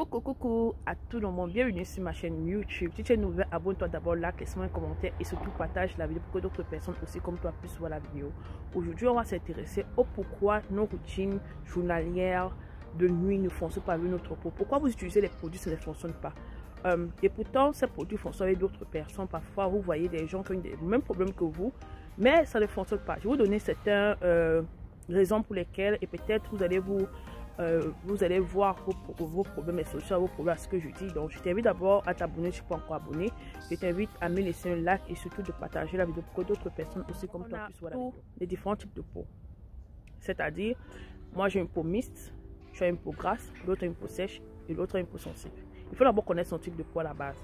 Coucou à tout le monde, bienvenue sur ma chaîne YouTube. Si tu es nouvelle, abonne-toi d'abord, like, laisse-moi un commentaire et surtout partage la vidéo pour que d'autres personnes aussi comme toi puissent voir la vidéo. Aujourd'hui, on va s'intéresser au pourquoi nos routines journalières de nuit ne fonctionnent pas avec notre peau. Pourquoi vous utilisez les produits, ça ne fonctionne pas. Et pourtant, ces produits fonctionnent avec d'autres personnes. Parfois, vous voyez des gens qui ont les mêmes problèmes que vous, mais ça ne fonctionne pas. Je vais vous donner certaines raisons pour lesquelles et peut-être vous allez voir vos problèmes et solutions à vos problèmes, à ce que je dis. Donc, je t'invite d'abord à t'abonner si tu n'es pas encore abonné. Je t'invite à me laisser un like et surtout de partager la vidéo pour que d'autres personnes aussi comme toi puissent voir la vidéo. Les différents types de peau. C'est-à-dire, moi j'ai une peau mixte, tu as une peau grasse, l'autre a une peau sèche et l'autre a une peau sensible. Il faut d'abord connaître son type de peau à la base.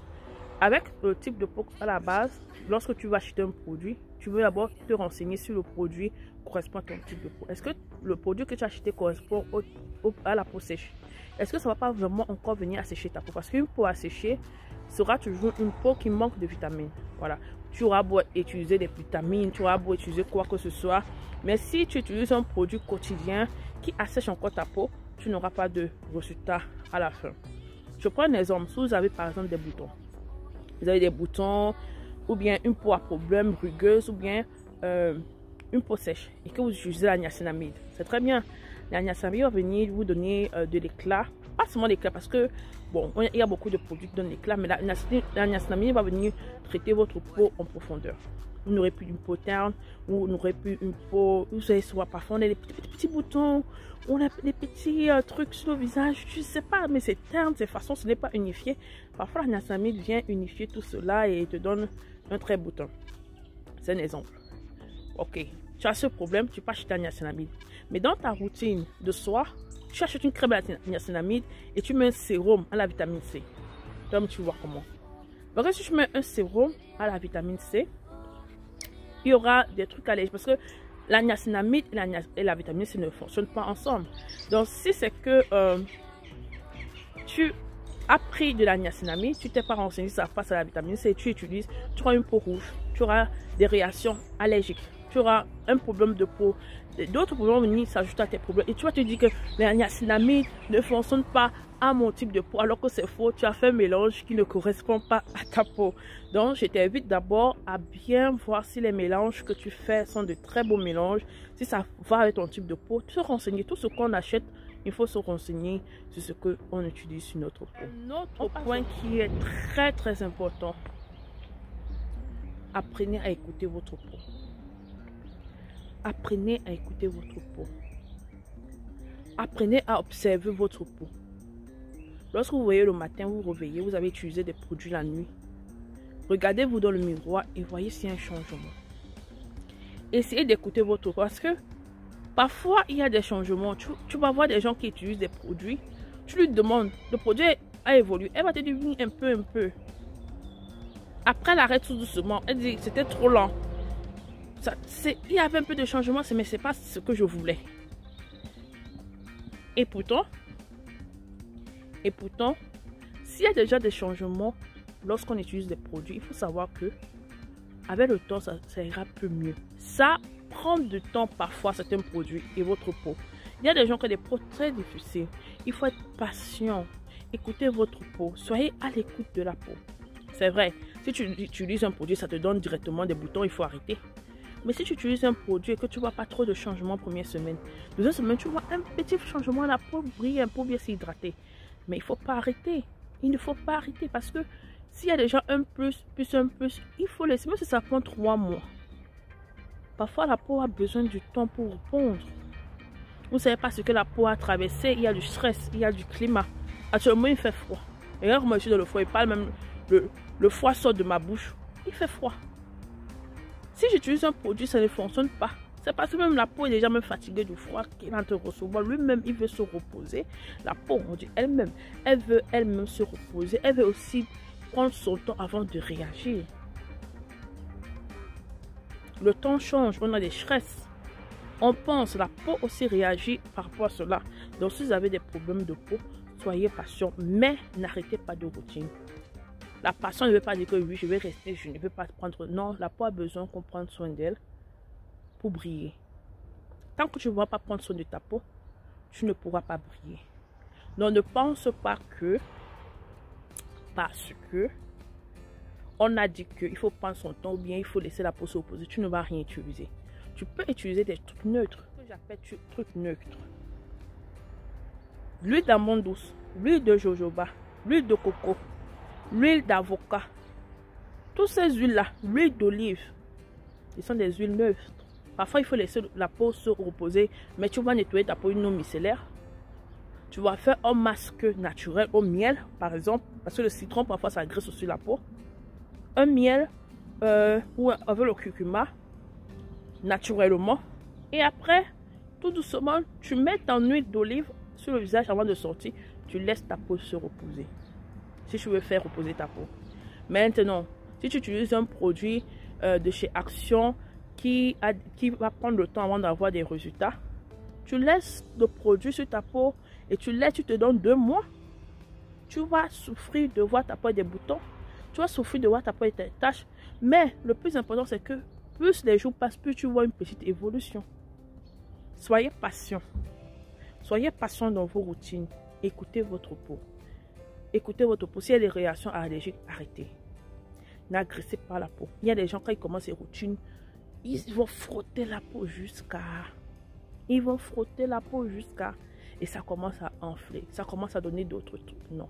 Avec le type de peau à la base, lorsque tu vas acheter un produit, tu veux d'abord te renseigner si le produit correspond à ton type de peau. Est-ce que le produit que tu as acheté correspond à la peau sèche? Est-ce que ça ne va pas vraiment encore venir assécher ta peau? Parce qu'une peau asséchée sera toujours une peau qui manque de vitamines. Voilà. Tu auras beau utiliser des vitamines, tu auras beau utiliser quoi que ce soit. Mais si tu utilises un produit quotidien qui assèche encore ta peau, tu n'auras pas de résultat à la fin. Je prends un exemple. Si vous avez par exemple des boutons, vous avez des boutons ou bien une peau à problème rugueuse ou bien une peau sèche et que vous utilisez la niacinamide, c'est très bien. La niacinamide va venir vous donner de l'éclat, pas seulement l'éclat parce que bon, il y a beaucoup de produits qui donnent l'éclat, mais la niacinamide va venir traiter votre peau en profondeur. Vous n'aurez plus une peau terne, ou vous n'aurez plus une peau, vous savez, soit parfois on a des petits boutons, on a des petits trucs sur le visage, je ne sais pas, mais c'est terne, c'est façon, ce n'est pas unifié. Parfois la niacinamide vient unifier tout cela et te donne un très bouton. C'est un exemple. Ok, tu as ce problème, tu peux acheter la niacinamide. Mais dans ta routine de soir, tu achètes une crème à la niacinamide et tu mets un sérum à la vitamine C. Donc tu vois comment. Donc si tu mets un sérum à la vitamine C, il y aura des trucs allégés parce que la niacinamide et la vitamine C ne fonctionnent pas ensemble. Donc si c'est que tu as pris de la niacinamide, tu t'es pas renseigné ça passe à la vitamine C, tu utilises, tu auras une peau rouge, tu auras des réactions allergiques, tu auras un problème de peau, d'autres problèmes vont venir s'ajouter à tes problèmes et tu vas te dire que la niacinamide ne fonctionne pas à mon type de peau alors que c'est faux, tu as fait un mélange qui ne correspond pas à ta peau. Donc je t'invite d'abord à bien voir si les mélanges que tu fais sont de très beaux mélanges, si ça va avec ton type de peau, te renseigner. Tout ce qu'on achète, il faut se renseigner sur ce qu'on utilise sur notre peau. Un autre point qui est très important, apprenez à écouter votre peau. Apprenez à écouter votre peau. Apprenez à observer votre peau. Lorsque vous voyez le matin, vous vous réveillez, vous avez utilisé des produits la nuit. Regardez-vous dans le miroir et voyez s'il y a un changement. Essayez d'écouter votre peau parce que parfois il y a des changements. Tu vas voir des gens qui utilisent des produits. Tu lui demandes, le produit a évolué. Elle va te dire oui, un peu. Après, elle arrête tout doucement. Elle dit c'était trop lent. Il y avait un peu de changement, mais c'est pas ce que je voulais. Et pourtant, s'il y a déjà des changements lorsqu'on utilise des produits, il faut savoir que avec le temps, ça ira plus mieux. Ça prend du temps parfois certains produits et votre peau. Il y a des gens qui ont des peaux très difficiles. Il faut être patient. Écoutez votre peau. Soyez à l'écoute de la peau. C'est vrai, si tu utilises un produit, ça te donne directement des boutons, il faut arrêter. Mais si tu utilises un produit et que tu ne vois pas trop de changements première semaine, deuxième semaine, tu vois un petit changement, la peau brille un peu, bien s'hydrater. Mais il ne faut pas arrêter. Il ne faut pas arrêter parce que s'il y a déjà un plus, il faut laisser, même si ça prend 3 mois. Parfois, la peau a besoin du temps pour répondre. Vous ne savez pas ce que la peau a traversé. Il y a du stress, il y a du climat. Actuellement, il fait froid. Et là, moi, je suis dans le froid. Il parle même, le froid sort de ma bouche. Il fait froid. Si j'utilise un produit, ça ne fonctionne pas. C'est parce que même la peau est déjà même fatiguée du froid qu'il est en train de recevoir. Lui-même, il veut se reposer. La peau, on dit elle-même, elle veut elle-même se reposer. Elle veut aussi prendre son temps avant de réagir. Le temps change, on a des stress. On pense, la peau aussi réagit par rapport à cela. Donc, si vous avez des problèmes de peau, soyez patient, mais n'arrêtez pas de routine. La passion ne veut pas dire que oui, je vais rester, je ne veux pas prendre. Non, la peau a besoin qu'on prenne soin d'elle pour briller. Tant que tu ne vas pas prendre soin de ta peau, tu ne pourras pas briller. Donc ne pense pas que parce que on a dit qu'il faut prendre son temps ou bien il faut laisser la peau se reposer, tu ne vas rien utiliser. Tu peux utiliser des trucs neutres, que j'appelle trucs neutres. L'huile d'amande douce, l'huile de jojoba, l'huile de coco, l'huile d'avocat. Toutes ces huiles-là, l'huile d'olive, ce sont des huiles neutres. Parfois, il faut laisser la peau se reposer, mais tu vas nettoyer ta peau une eau micellaire. Tu vas faire un masque naturel au miel, par exemple, parce que le citron, parfois, ça graisse aussi la peau. Un miel ou avec le curcuma, naturellement. Et après, tout doucement, tu mets ton huile d'olive sur le visage avant de sortir. Tu laisses ta peau se reposer. Si tu veux faire reposer ta peau. Maintenant, si tu utilises un produit de chez Action qui va prendre le temps avant d'avoir des résultats, tu laisses le produit sur ta peau et tu te donnes 2 mois. Tu vas souffrir de voir ta peau des boutons. Tu vas souffrir de voir ta peau et tes taches. Mais le plus important, c'est que plus les jours passent, plus tu vois une petite évolution. Soyez patient. Soyez patient dans vos routines. Écoutez votre peau. Écoutez votre peau. Si il y a des réactions allergiques, arrêtez. N'agressez pas la peau. Il y a des gens, quand ils commencent les routines, ils vont frotter la peau jusqu'à... Ils vont frotter la peau jusqu'à... Et ça commence à enfler. Ça commence à donner d'autres trucs. Non.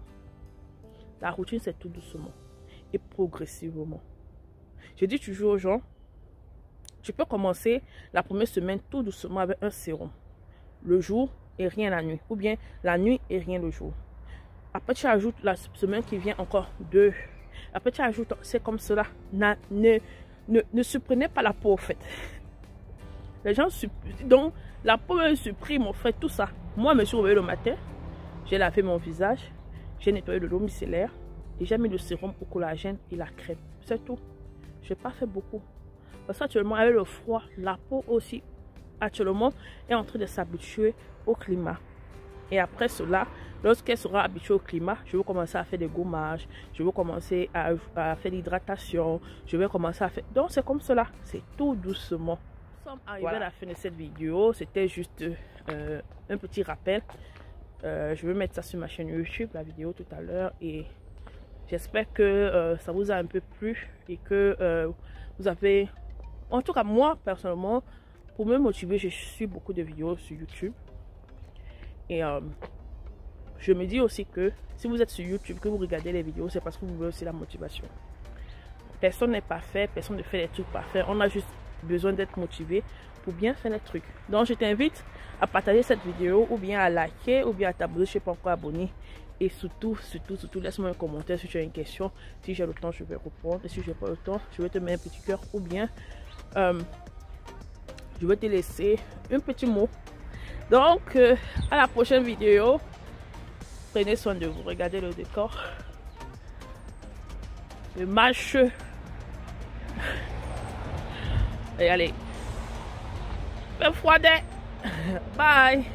La routine, c'est tout doucement. Et progressivement. Je dis toujours aux gens, tu peux commencer la première semaine tout doucement avec un sérum. Le jour et rien la nuit. Ou bien la nuit et rien le jour. Après, tu ajoutes la semaine qui vient encore 2. Après, tu ajoutes, c'est comme cela. Ne supprimez pas la peau, en fait. Les gens suppriment. Donc, la peau supprime, en fait, tout ça. Moi, je me suis réveillée le matin. J'ai lavé mon visage. J'ai nettoyé de l'eau micellaire. Et j'ai mis le sérum au collagène et la crème. C'est tout. Je n'ai pas fait beaucoup. Parce qu'actuellement, avec le froid, la peau aussi, actuellement, est en train de s'habituer au climat. Et après cela, lorsqu'elle sera habituée au climat, je vais commencer à faire des gommages. Je vais commencer à faire l'hydratation. Je vais commencer à faire... Donc, c'est comme cela. C'est tout doucement. Nous sommes arrivés à la fin de cette vidéo. C'était juste un petit rappel. Je vais mettre ça sur ma chaîne YouTube, la vidéo tout à l'heure. Et j'espère que ça vous a un peu plu. Et que vous avez... En tout cas, moi, personnellement, pour me motiver, je suis beaucoup de vidéos sur YouTube. Et je me dis aussi que si vous êtes sur YouTube, que vous regardez les vidéos, c'est parce que vous voulez aussi la motivation. Personne n'est parfait, personne ne fait des trucs parfaits. On a juste besoin d'être motivé pour bien faire les trucs. Donc, je t'invite à partager cette vidéo ou bien à liker ou bien à t'abonner si tu n'es pas encore abonné. Et surtout, laisse-moi un commentaire si tu as une question. Si j'ai le temps, je vais répondre. Et si je n'ai pas le temps, je vais te mettre un petit cœur ou bien je vais te laisser un petit mot. Donc, à la prochaine vidéo. Prenez soin de vous. Regardez le décor. Le match. Et allez. Fais froid. Bye.